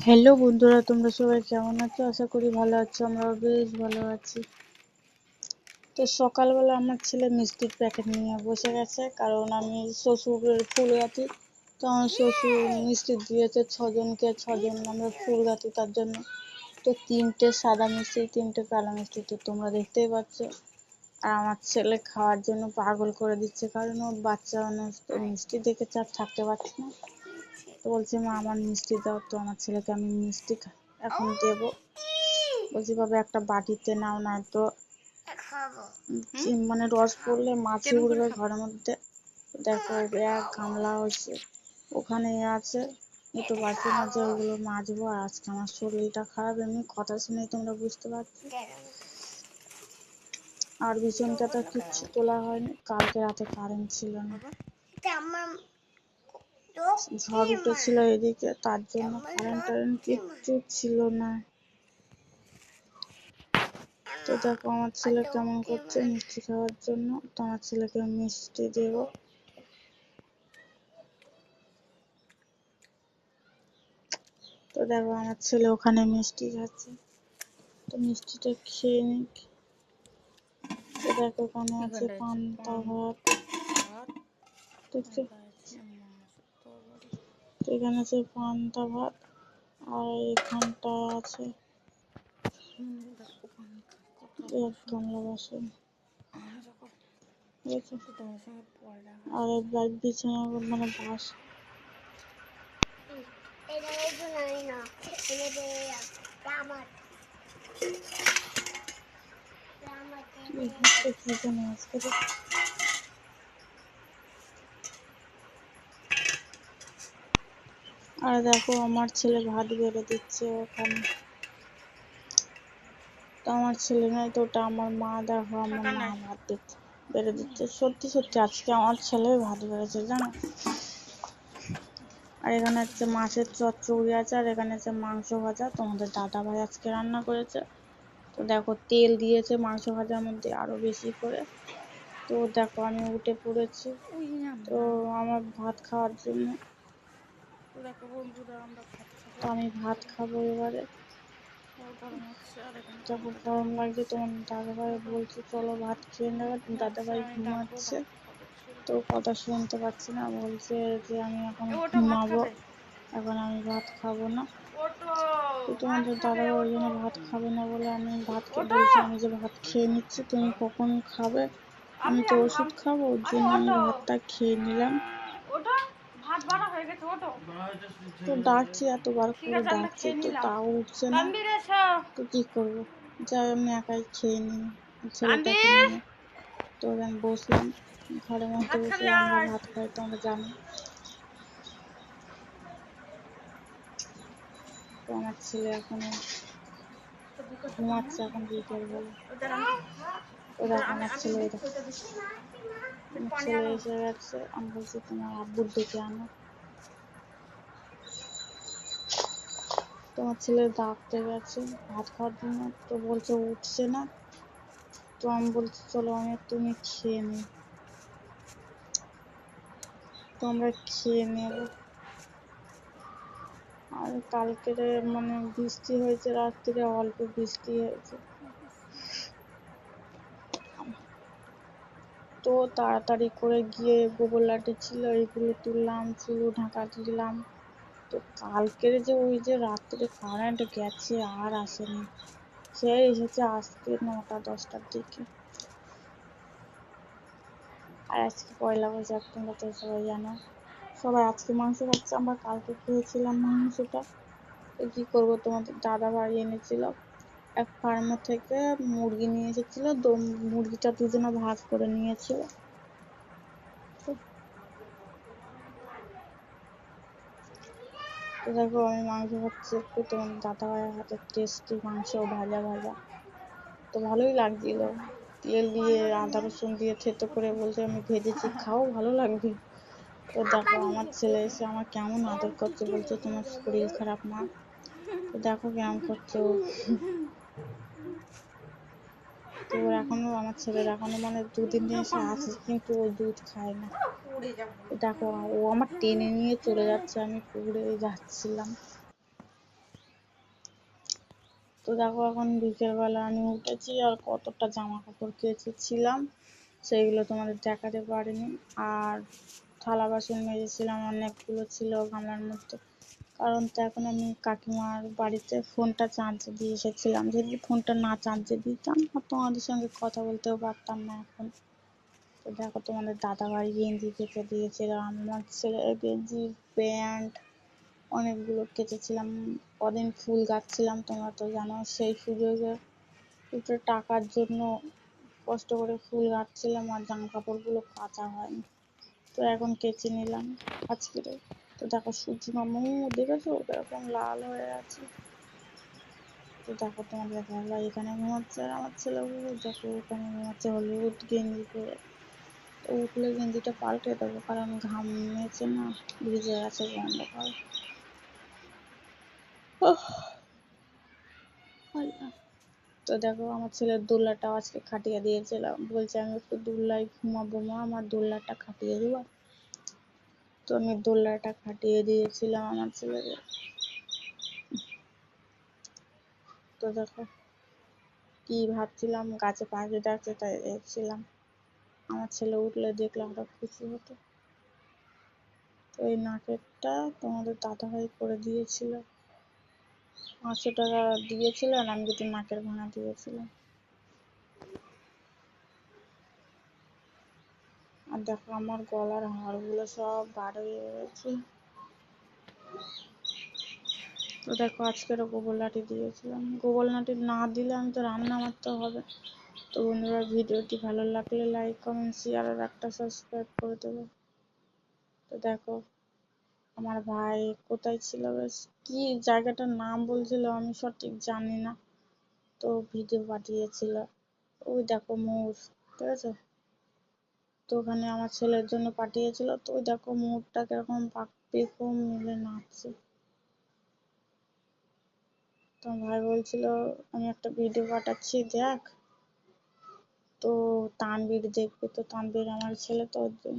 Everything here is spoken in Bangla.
হ্যালো বন্ধুরা, তোমরা সবাই কেমন আছো? আশা করি ভালো আছো। আমরাও বেশ ভালো আছি। তো সকালবেলা আমার ছেলে মিষ্টির প্যাকেট নিয়ে বসে গেছে, কারণ আমি শ্বশুরের ফুল গাঁথি। তো আমার শ্বশুর মিষ্টি দিয়েছে ছজন আমরা ফুল গাঁথি তার জন্য। তো 3টে সাদা মিষ্টি, 3টে কালো মিষ্টি, তো তোমরা দেখতেই পাচ্ছ। আর আমার ছেলে খাওয়ার জন্য পাগল করে দিচ্ছে, কারণ ও বাচ্চা মানুষ, তো মিষ্টি দেখে চাপ থাকতে পারছে না। তো বলছে, মা আমার মিষ্টি দাও। তো আমার ছেলেকে আমি মিষ্টি এখন দেবো। বলছি, বাবা একটা বাটিতে নাও, না তো মানে রস পড়লে মাছি উঠবে ঘরের মধ্যে। দেখো এক গামলা হচ্ছে ওখানে আছে, একটু বাসন আছে, ওগুলো মাজবো। আর আজকে আমার শরীরটা খারাপ, এমনি কথা শুনে তোমরা বুঝতে পারছো। আর বিছন কাটা কিচ্ছু তোলা হয়নি, কালকে রাতে কারেন্ট ছিল না, ঝড় উঠেছিল এদিকে, তার জন্য কারেন্ট কিচ্ছু ছিল না। তো দেখো আমার ছেলে কেমন করছে মিষ্টি খাওয়ার জন্য। তো আমার ছেলেকে মিষ্টি দেব। তো দেখো আমার ছেলে ওখানে মিষ্টি খাচ্ছে, তো মিষ্টিটা খেয়ে নিক। তো দেখো ওখানে আছে পান্তা ভাত, দেখছো? তো এখানে আছে পান্তা ভাত, আর এখানটা আছে এক গামলা বাসন, আর এক বিছানা মানে বাস। আর দেখো আমার ছেলে ভাত বেড়ে দিচ্ছে ওখানে। তো আমার ছেলে নয়, তো ওটা আমার মা। দেখো আমার মা ভাত বেড়ে দিচ্ছে। সত্যি সত্যি আজকে আমার ছেলে ভাত বেড়েছে, জানো। আর এখানে হচ্ছে মাছের চচ্চড়ি আছে, আর এখানে আছে মাংস ভাজা। তোমাদের দাদা ভাই আজকে রান্না করেছে। তো দেখো তেল দিয়েছে মাংস ভাজার মধ্যে আরো বেশি করে। তো দেখো আমি উঠে পড়েছি, তো আমার ভাত খাওয়ার জন্য। দেখো বন্ধুরা, তো আমি ভাত খাবো এবারে। দেখো গরম লাগছে, তোমার দাদা ভাই বলছে চলো ভাত খেয়ে নেবে। দাদা ভাই ঘুমাচ্ছে, তো কথা শুনতে পাচ্ছি না, বলছে যে আমি এখন ঘুমাবো, এখন আমি ভাত খাবো না। তো তোমাদের দাদা ভাই ওই জন্য ভাত খাবে না বলে আমি বলছি আমি যে ভাত খেয়ে নিচ্ছি, তুমি কখন খাবে? আমি তো ওষুধ খাবো, ওর জন্য আমি ভাতটা খেয়ে নিলাম। তো ডাকছি, এতবার করে ডাকছি, তো তাও উঠছে না। তো কি করবো, যাই আমি একাই খেয়ে নিই ছেলেটাকে নিয়ে। তো আমি বসলাম ঘরের মধ্যে বসে, আমরা ভাত খাই তো আমরা জানি। তো আমার ছেলে এখনো ঘুমাচ্ছে, এখন বিকেল বেলা। তো দেখো আমার ছেলে এসে গেছে। আমি বলছি তোমার আব্বুর ডেকে আনো। তোমার ছেলে ডাকতে গেছে ভাত খাওয়ার জন্য, তো বলছে উঠছে না। তো আমি বলছি চলো তুমি খেয়ে নি, তো আমরা খেয়ে নেব। আর কালকে মানে বৃষ্টি হয়েছে, রাত্রিরে অল্প বৃষ্টি হয়েছে, তো তাড়াতাড়ি করে গিয়ে গোবর লাঠি ছিল এগুলো তুললাম, চুলো ঢাকা দিলাম। তো কালকের যে ওই যে রাত্রে কারেন্ট গেছে আর আসেনি, সে এসেছে আজকে 9টা-10টার দিকে। আর আজকে পয়লা বৈশাখ, তোমরা তো সবাই জানো। সবাই আজকে মাংস খাচ্ছে, আমরা কালকে খেয়েছিলাম মাংসটা। তো কি করবো, তোমাদের দাদা ভাই এনেছিল এক ফার্ম থেকে মুরগি নিয়ে এসেছিল, মুরগিটা দুজনে ভাগ করে নিয়েছিল। তো দেখো আমি মাংস খাচ্ছি একটু, তোমার দাদা ভাইয়ের হাতে টেস্টি মাংস, ভাজা ভাজা, তো ভালোই লাগছিল। তেল দিয়ে আদা রসুন দিয়ে থেতো করে বলছে আমি ভেজেছি, খাও ভালো লাগবে। তো দেখো আমার ছেলে এসে আমার কেমন আদর করছে, বলছে তোমার শরীর খারাপ না। তো দেখো কেমন করছে ও। তো এখনো আমার ছেলের এখনো মানে 2-3 দিন এসে আছে, কিন্তু ও দুধ খায় না। দেখো ও আমার টেনে নিয়ে চলে যাচ্ছে, আমি পড়ে যাচ্ছিলাম। তো দেখো এখন বিকেলবেলা আমি উঠেছি আর কতটা জামা কাপড় কেচেছিলাম সেইগুলো তোমাদের দেখাতে পারিনি। আর থালা বাসন মেজেছিলাম, অনেকগুলো ছিল গামলার মধ্যে। কারণ তো এখন আমি কাকিমার বাড়িতে ফোনটা চার্জে দিয়ে এসেছিলাম, যদি ফোনটা না চার্জে দিতাম আর তোমাদের সঙ্গে কথা বলতেও পারতাম না এখন। তো দেখো তোমাদের দাদাভাই গেঞ্জি কেচে দিয়েছিলাম, আমার ছেলের গেঞ্জি, প্যান্ট অনেকগুলো কেচেছিলাম। কদিন ফুল গাঁথছিলাম তোমরা তো জানো, সেই সুযোগে একটু টাকার জন্য কষ্ট করে ফুল গাঁথছিলাম আর জামা কাপড়গুলো কাচা হয়নি। তো এখন কেচে নিলাম আজকে। তো দেখো সূর্য মামু দেখেছো এরকম লাল হয়ে আছে। তো দেখো তোমাদের দাদাভাই এখানে ঘুমাচ্ছে আর আমার ছেলে দেখো ওখানে ঘুমাচ্ছে হলুদ গেঞ্জি পরে। তো উঠলে গেঞ্জিটা পাল্টে দেবো, কারণ ঘামেছে না, ভিজে গেছে অন্ধকার। তো দেখো আমার ছেলের দোলনাটাও আজকে খাটিয়ে দিয়েছিলাম, বলছে আমি একটু দোলনায় ঘুমাবো মা, আমার দোলনাটা খাটিয়ে দেবো। তো আমি দোলনাটা খাটিয়ে দিয়েছিলাম আমার ছেলেকে। তো দেখো কি ভাবছিলাম, গাছে পাখি ডাকছে তাই দেখছিলাম। আমার ছেলে উঠলে দেখলাম আরো খুশি হতো। তো এই নাকেরটা তোমাদের দাদাভাই করে দিয়েছিল, 500 টাকা দিয়েছিল আর আমি দুটো নাকের ভাঙা দিয়েছিলাম। আর দেখো আমার গলার হাড়গুলো সব বার হয়ে গেছে। তো দেখো আজকেরও গোবর লাঠি দিয়েছিলাম, গোবর লাঠি না দিলে আমি তো রান্না মারতে হবে। তো বন্ধুরা ভিডিওটি ভালো লাগলে লাইক কমেন্ট শেয়ার আর একটা সাবস্ক্রাইব করে দেবে। তো দেখো আমার ভাই কোথায় ছিল, বেশ কি জায়গাটার নাম বলছিল আমি সঠিক জানি না, তো ভিডিও পাঠিয়েছিল। ওই দেখো মোর, ঠিক আছে, তো ওখানে আমার ছেলের জন্য পাঠিয়েছিল। তো ওই দেখো মোরটা কিরকম পেখম মিলে নাচছে। তো ভাই বলছিল আমি একটা ভিডিও পাঠাচ্ছি দেখ, তো তানবীর দেখবে, তো তানবীর আমার ছেলে, তো ওর জন্য